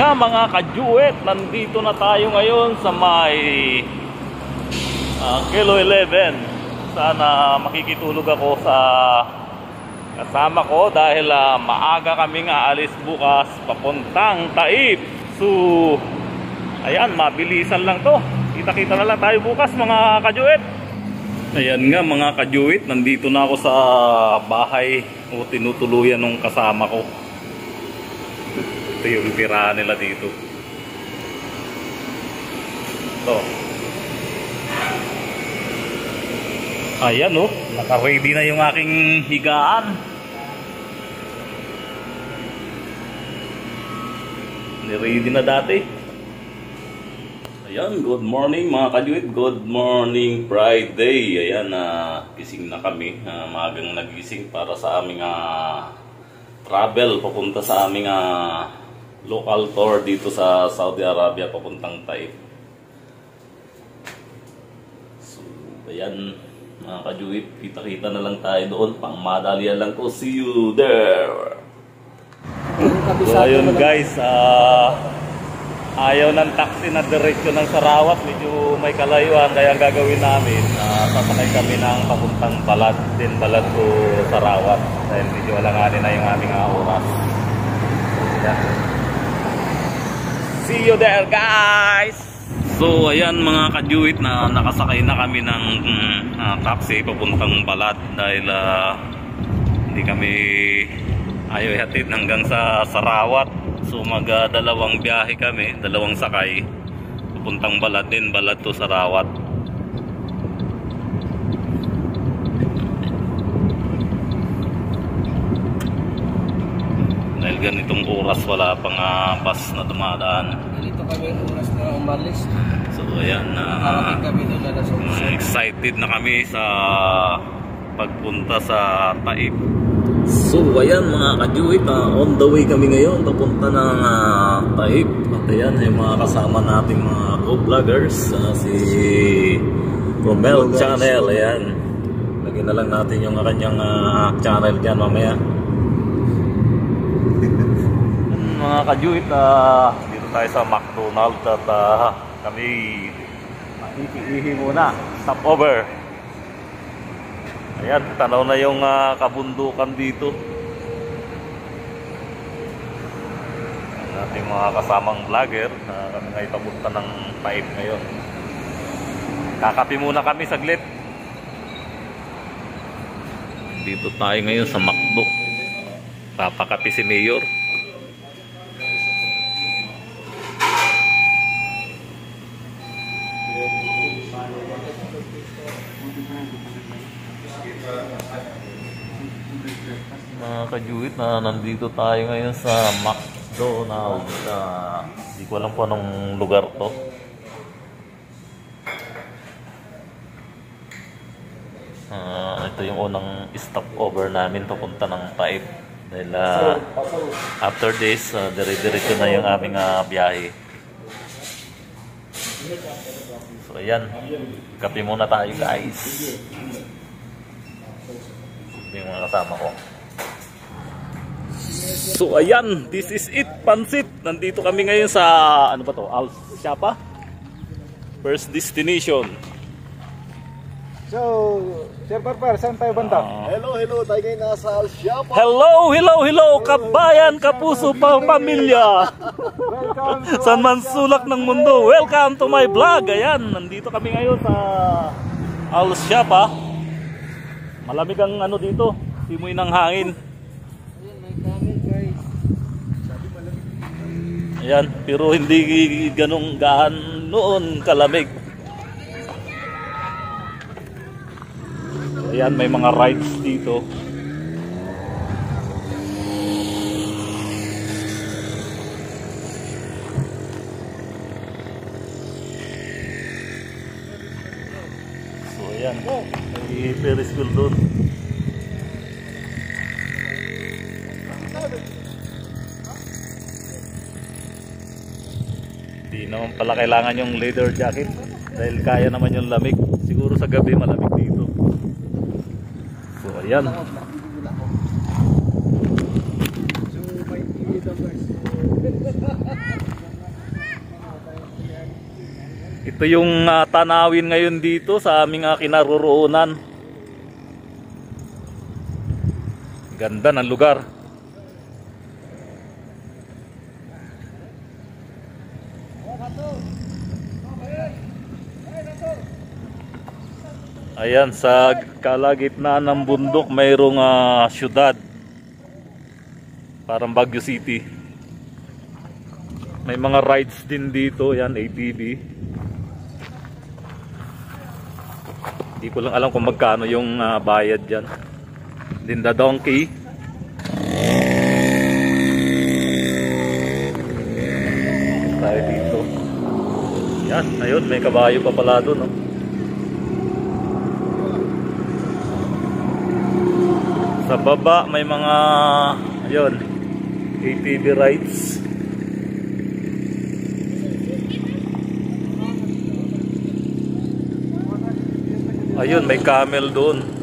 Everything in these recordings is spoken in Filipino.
umaga mga kajuet, nandito na tayo ngayon sa may Kilo 11. Sana makikitulog ako sa kasama ko dahil maaga kaming aalis bukas papuntang Taib. So ayan, mabilisan lang to. Kita-kita na lang tayo bukas mga kajuet. Ayan nga mga kajuet, nandito na ako sa bahay o tinutuluyan ng kasama ko. Ito yung tirahan nila dito. Ito. Ayan oh, naka-ready na yung aking higaan. Ni-ready na dati. Ayan, good morning mga kajuit. Good morning Friday. Ayan, gising na kami. Maagang nagising para sa aming travel papunta sa aming local tour dito sa Saudi Arabia papuntang Taib. So, ayan mga kajuit, kita-kita na lang tayo doon. Pang madalian lang to. See you there. So ayun guys, ayaw ng taxi na direksyon ng Sarawat. Medyo may kalayuan, kaya ang gagawin namin, sasakay kami ng papuntang Balad. Din Balad to Sarawat. Dahil medyo alanganin na yung aming oras. Ayan. See you there guys. So ayan mga kajuit, na nakasakay na kami ng taxi papuntang Balad dahil hindi kami ayaw ihatid hanggang sa Sarawat. So dalawang biyahe kami, dalawang sakay papuntang Balad, din Balad to Sarawat. Dahil ganitong oras wala pang bus na dumadaan. Dito kami oras na umalis. So ayan, excited na kami sa pagpunta sa Taib. So ayan mga kajuit, on the way kami ngayon papunta ng Taib. At ayan yung mga kasama nating mga co-vloggers, si Romel Channel. Ayan, lagyan na lang natin yung kanyang channel dyan mamaya. Mga kajuit, dito tayo sa McDonald's at kami makikiihi muna, stop over. Ayan, tanaw na yung kabundukan dito. Ang ating mga kasamang vlogger, kami ngayon papunta ng Taib ngayon. Kakapi muna kami saglit. Dito tayo ngayon sa McDo. Papakapi si Mayor. Mga kajuit, nandito tayo ngayon sa McDonald's. Hindi ko alam po anong lugar to. Ito yung unang stopover namin papunta ng Taib. Dahil after this, dire-diretso na yung aming biyahe. So ayan, kape muna tayo guys. Ito yung mga kasama ko. So ayan, this is it, Pansit. Nandito kami ngayon sa, ano ba to, Al Shapa? First destination. So, Sir Parpar, saan tayo banda? Hello, tayo ngayon nasa Al Shapa. Hello, kabayan, kapuso, pamilya. San man sulak ng mundo, welcome to my vlog. Ayan, nandito kami ngayon sa Al Shapa. Malamig ang ano dito, simoy ng hangin. Ayan, pero hindi ganong noon kalamig. Ayan, may mga rides dito. So ayan, may Ferris wheel doon. Hindi naman pala kailangan yung leather jacket dahil kaya naman yung lamig. Siguro sa gabi malamig dito. So ayan. So may Ito yung tanawin ngayon dito sa aming kinaroroonan. Ganda ng lugar. Ayan, sa kalagitnaan ng bundok mayroong syudad. Parang Baguio City. May mga rides din dito, yan, ATV. Hindi ko lang alam kung magkano yung bayad dyan. Linda Donkey. Tayo dito. Yan, ayun, may kabayo pa pala doon, no? Sa baba may mga ayun, ATV rides. Ayun, may camel doon.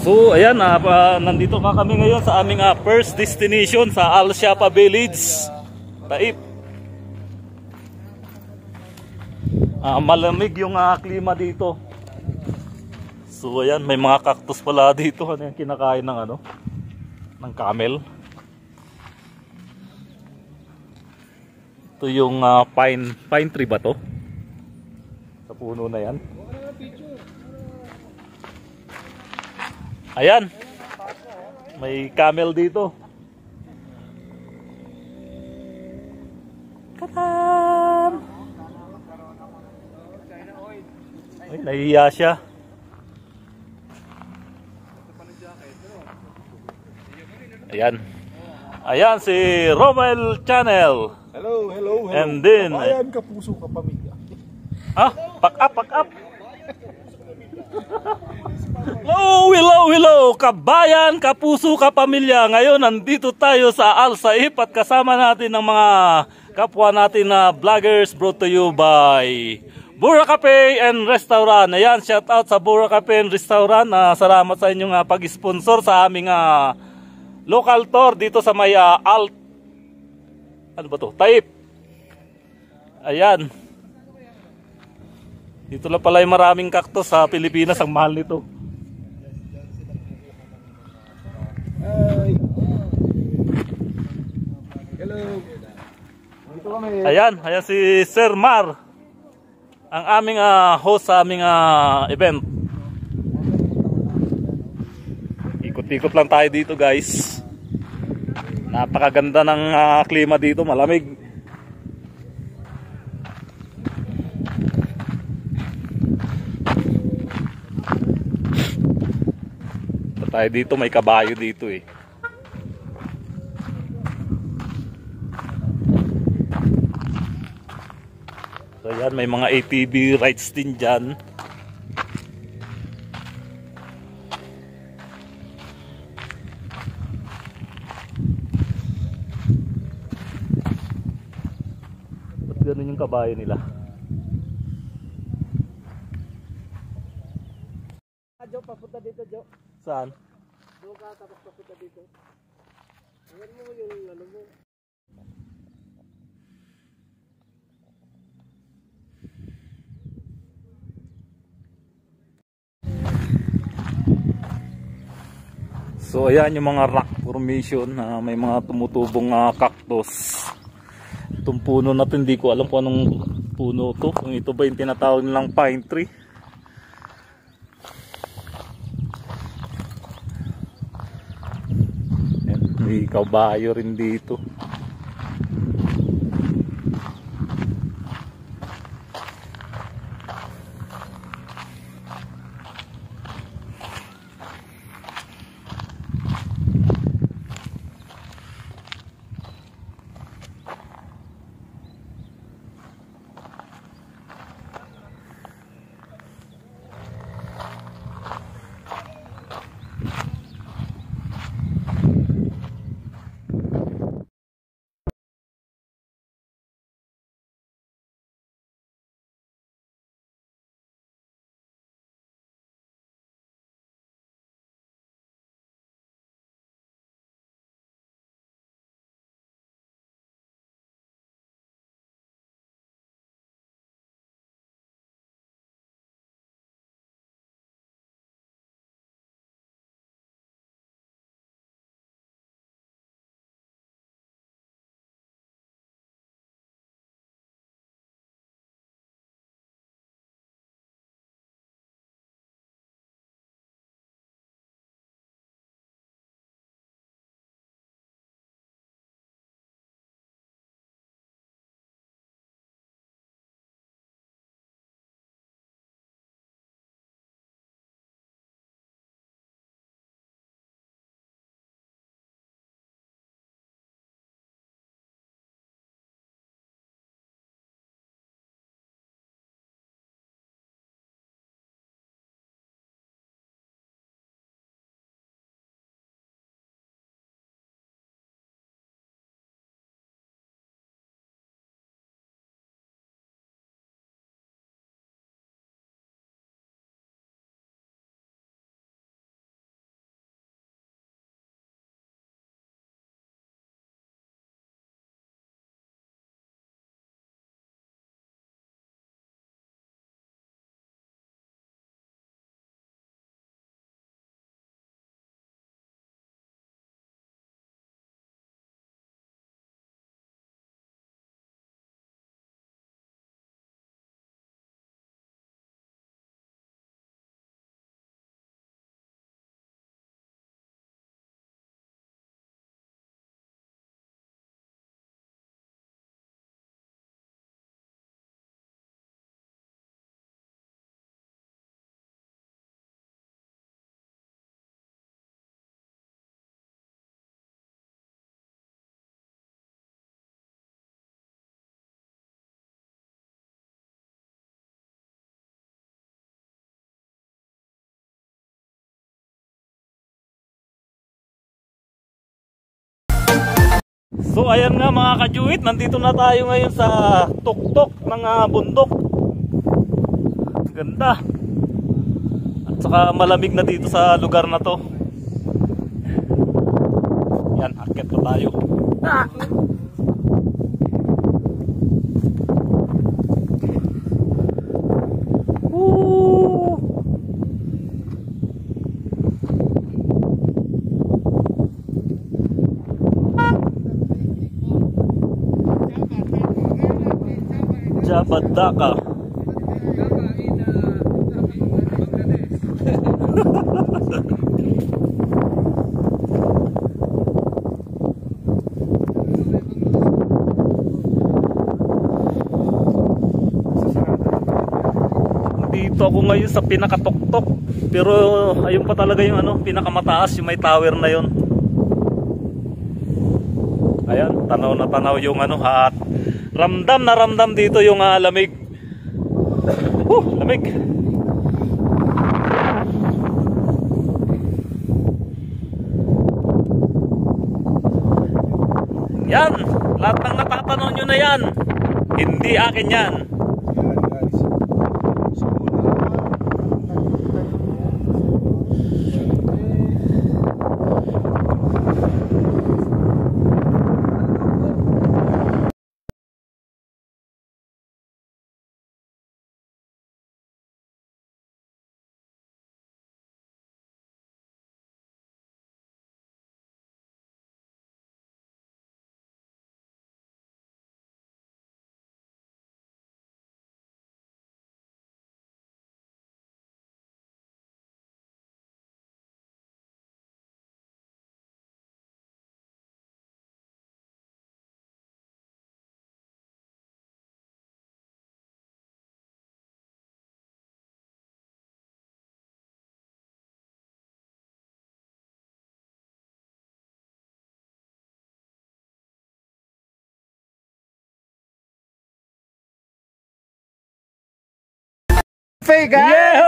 So ayan, nandito nga kami ngayon sa aming first destination sa Al Shapa Village, Taib. Malamig yung klima dito. So ayan, may mga cactus pala dito. Ano yung kinakain ng ng camel. Ito yung pine tree ba to? Sa puno na yan. Ayan, may camel dito. Katam! Ay, nahihiya siya. Ayan. Ayan si Romel Channel. Hello, hello, hello. And then, Kabayan, kapuso, kapamilya. Pack up, pack up. Hello, kabayan, kapuso, kapamilya. Ngayon, nandito tayo sa Al Saif at kasama natin ng mga kapwa natin na vloggers, brought to you by Bura Cafe and Restaurant. Ayan, shout out sa Bura Cafe and Restaurant. Salamat sa inyong pag-sponsor sa aming local tour dito sa may ano ba to? Taib. Ayan. Dito lang pala yung maraming cactus sa Pilipinas. Ang mahal nito. Hi. Hello. Dito kami. Ayan si Sir Mar, ang aming host sa aming event. Ikot-ikot lang tayo dito, guys. Napakaganda ng klima dito, malamig. Tayo dito, may kabayo dito eh. So yan, may mga ATV rides din dyan. Ba't ganun yung kabayo nila? Jo, papunta dito, Jo. Saan? Doon ka, tapos papunta dito. Tingnan mo yung ano mo. So ayan yung mga rock formation na may mga tumutubong cactus. Itong puno na ito, hindi ko alam kung anong puno to. Kung ito ba yung tinatawag nilang pine tree. Ayan, may kabayo rin dito. So ayan nga mga kajuit, nandito na tayo ngayon sa tuktok ng bundok. Ganda. At saka malamig na dito sa lugar na to. Yan, akyat pa tayo. Woo! Jabadaka. Dito ako ngayon sa pinakatuktok, pero ayun pa talaga yung pinakamataas, yung may tower na yun. Ayan, tanaw na tanaw yung at ramdam na ramdam dito yung lamig. Lamig. Yan, lahat ng natatanaw nyo na yan, hindi akin yan. Cafe, guys! Yehoo!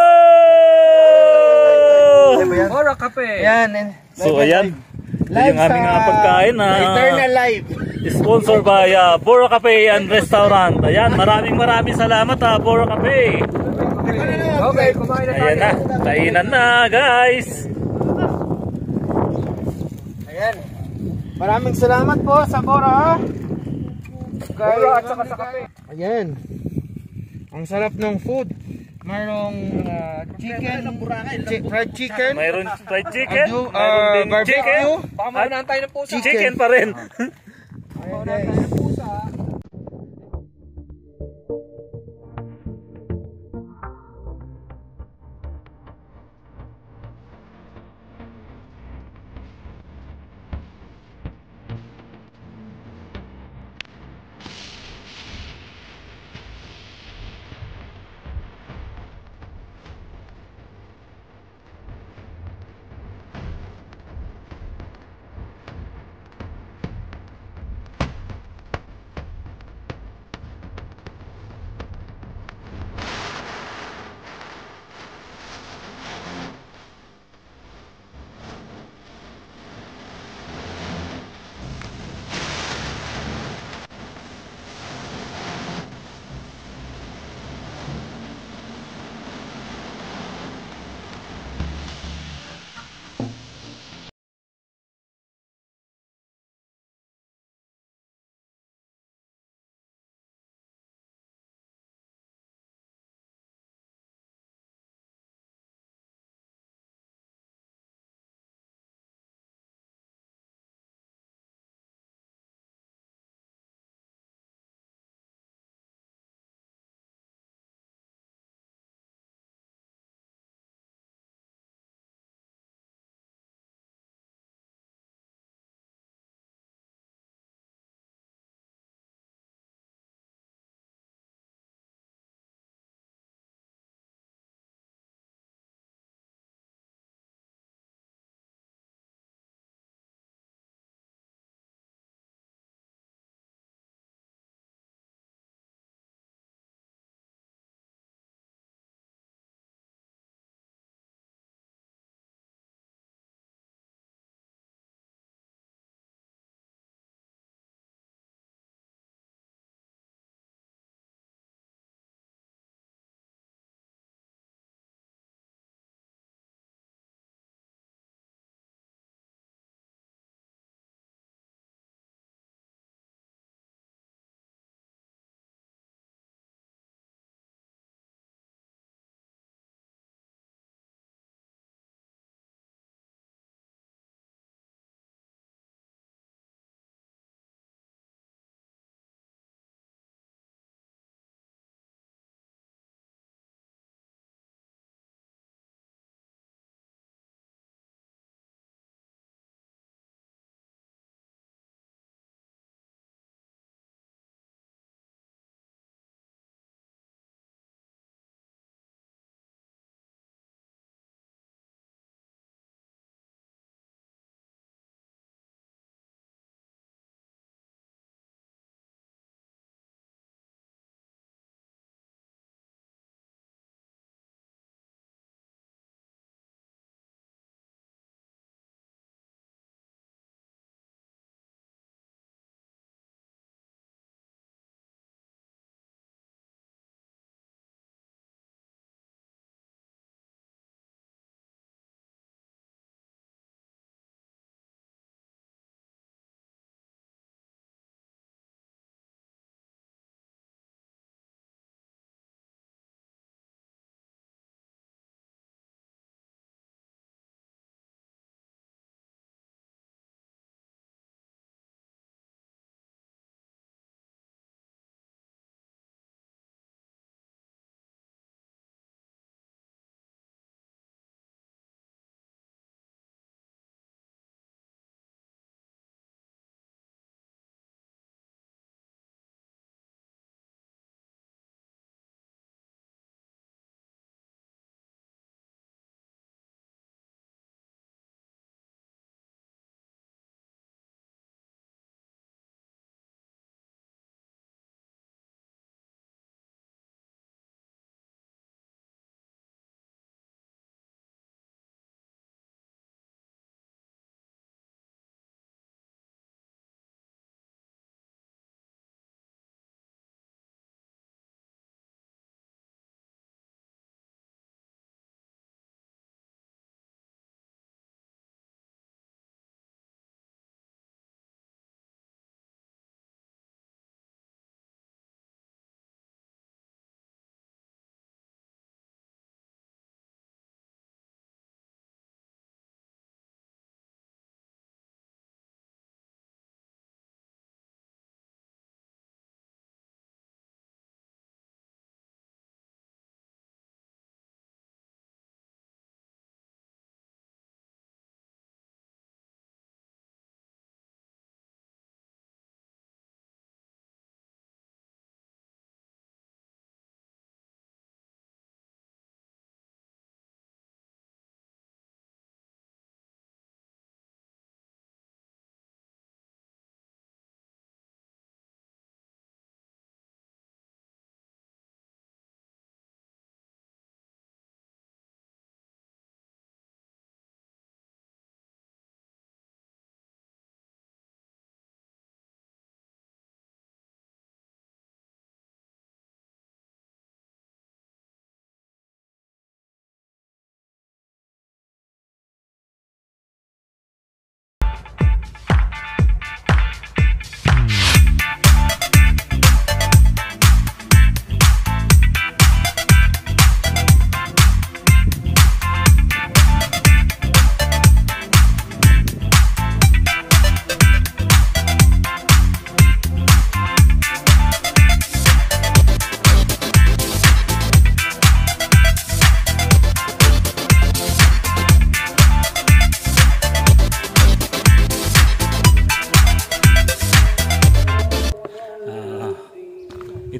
Bora Cafe. Yan. So ayan, ito yung aming pagkain na Eternal Life. sponsor by Bora Cafe and Restaurant. Ayan, maraming salamat Bora Cafe. Okay, kumain na tayo. Ayan na, kainan na guys. Ayan. Maraming salamat po sa Bora. Bora at saka sa kape. Ayan. Ang sarap ng food. Mayroong chicken, fried chicken. Mayroon fried chicken, mayroon din barbecue. chicken, Baka maunahan tayo ng pusa. chicken pa rin. Maunahan tayo ng pusa.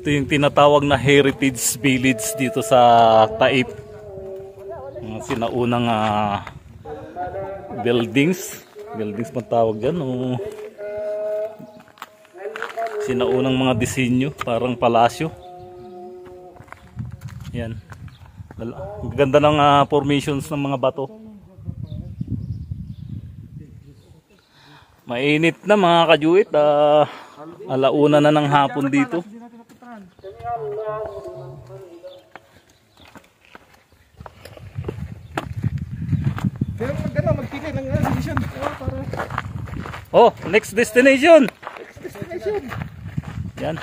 Ito yung tinatawag na Heritage Village dito sa Taip. Mga sinaunang buildings. Buildings man tawag dyan. O sinaunang mga disenyo. Parang palasyo. Yan. Ang ganda ng formations ng mga bato. Mainit na mga kajuit. Alauna na ng hapon dito. Pero maganda, magpili ng destination. Oh, next destination. Destination. Yan.